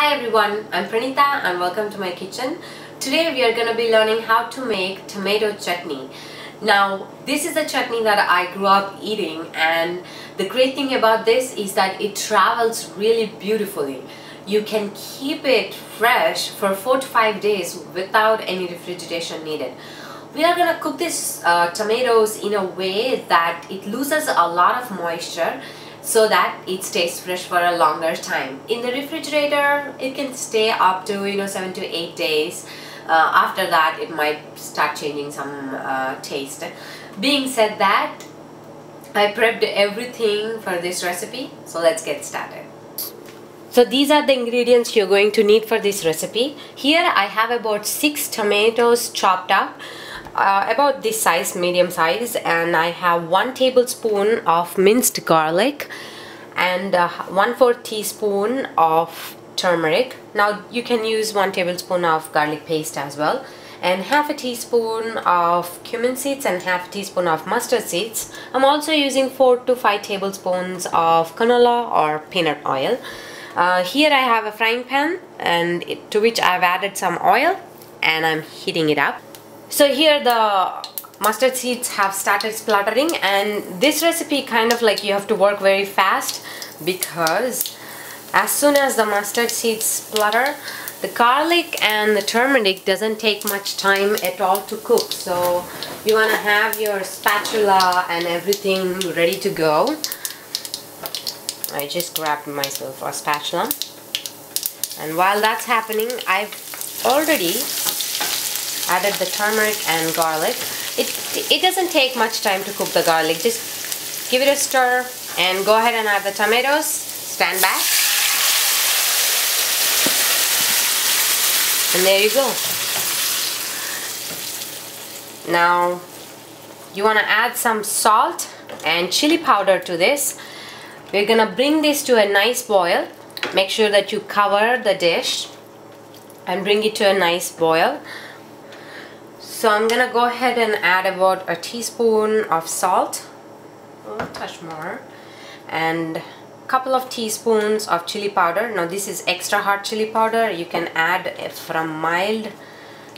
Hi everyone, I'm Pranita and welcome to my kitchen. Today we are going to be learning how to make tomato chutney. Now this is the chutney that I grew up eating, and the great thing about this is that it travels really beautifully. You can keep it fresh for 4 to 5 days without any refrigeration needed. We are going to cook this tomatoes in a way that it loses a lot of moisture so that it stays fresh for a longer time. In the refrigerator, it can stay up to 7 to 8 days. After that, it might start changing some taste. Being said that, I prepped everything for this recipe, so let's get started. So these are the ingredients you're going to need for this recipe. Here I have about 6 tomatoes chopped up. About this size, medium size, and I have 1 tablespoon of minced garlic and 1/4 teaspoon of turmeric. Now you can use 1 tablespoon of garlic paste as well, and half a teaspoon of cumin seeds and half a teaspoon of mustard seeds. I'm also using 4 to 5 tablespoons of canola or peanut oil. Here I have a frying pan to which I've added some oil and I'm heating it up. So here the mustard seeds have started spluttering, and this recipe kind of like you have to work very fast, because as soon as the mustard seeds splutter, the garlic and the turmeric doesn't take much time at all to cook. So you want to have your spatula and everything ready to go. I just grabbed myself a spatula, and while that's happening, I've already added the turmeric and garlic. It doesn't take much time to cook the garlic. Just give it a stir and go ahead and add the tomatoes. Stand back. And there you go. Now you want to add some salt and chili powder to this. We're gonna bring this to a nice boil. Make sure that you cover the dish and bring it to a nice boil. So I'm gonna go ahead and add about a teaspoon of salt, a touch more, and a couple of teaspoons of chili powder. Now this is extra hot chili powder. You can add from mild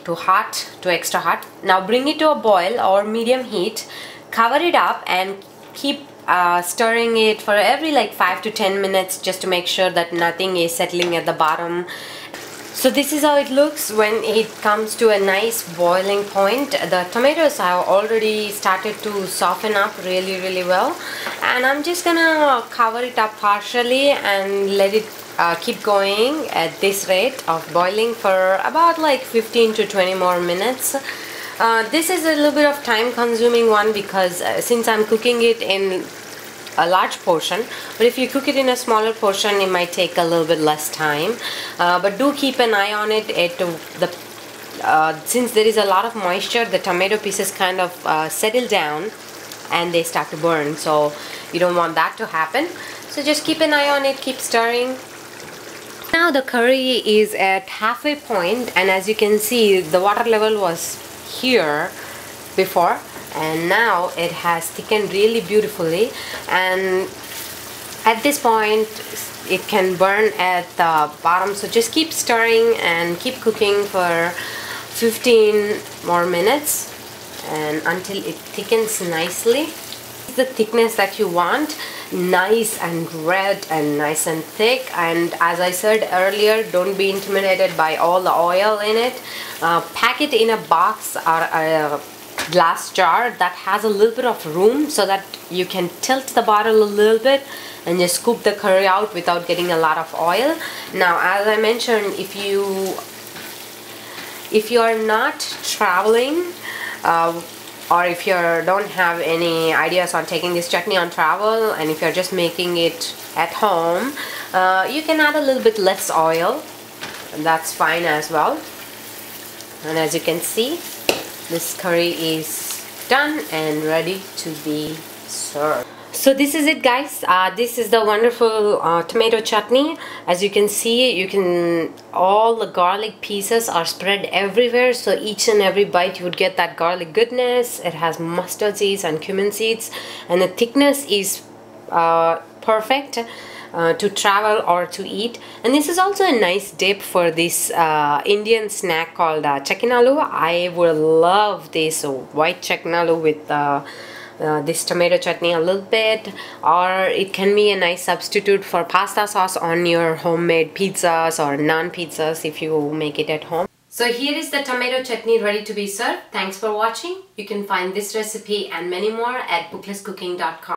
to hot to extra hot. Now bring it to a boil or medium heat, cover it up and keep stirring it for every 5 to 10 minutes, just to make sure that nothing is settling at the bottom. So this is how it looks when it comes to a nice boiling point. The tomatoes have already started to soften up really well, and I'm just gonna cover it up partially and let it keep going at this rate of boiling for about 15 to 20 more minutes. This is a little bit of time consuming one, because since I'm cooking it in a large portion, but if you cook it in a smaller portion, it might take a little bit less time. But do keep an eye on it. Since there is a lot of moisture, the tomato pieces kind of settle down and they start to burn, so you don't want that to happen. So just keep an eye on it, keep stirring. Now the curry is at halfway point, and as you can see, the water level was here before, and now it has thickened really beautifully, and at this point it can burn at the bottom. So just keep stirring and keep cooking for 15 more minutes and until it thickens nicely. The thickness that you want, nice and red and nice and thick. And as I said earlier, don't be intimidated by all the oil in it. Pack it in a box or a glass jar that has a little bit of room, so that you can tilt the bottle a little bit and just scoop the curry out without getting a lot of oil. Now, as I mentioned, if you are not traveling, or if you don't have any ideas on taking this chutney on travel, and if you're just making it at home, you can add a little bit less oil, and that's fine as well. And as you can see, this curry is done and ready to be served. So this is it, guys. This is the wonderful tomato chutney. As you can see, all the garlic pieces are spread everywhere, so each and every bite you would get that garlic goodness. It has mustard seeds and cumin seeds, and the thickness is perfect. to travel or to eat. And this is also a nice dip for this Indian snack called chakinalu. I would love this white chakinalu with this tomato chutney a little bit, or it can be a nice substitute for pasta sauce on your homemade pizzas or naan pizzas if you make it at home. So here is the tomato chutney ready to be served. Thanks for watching. You can find this recipe and many more at booklesscooking.com.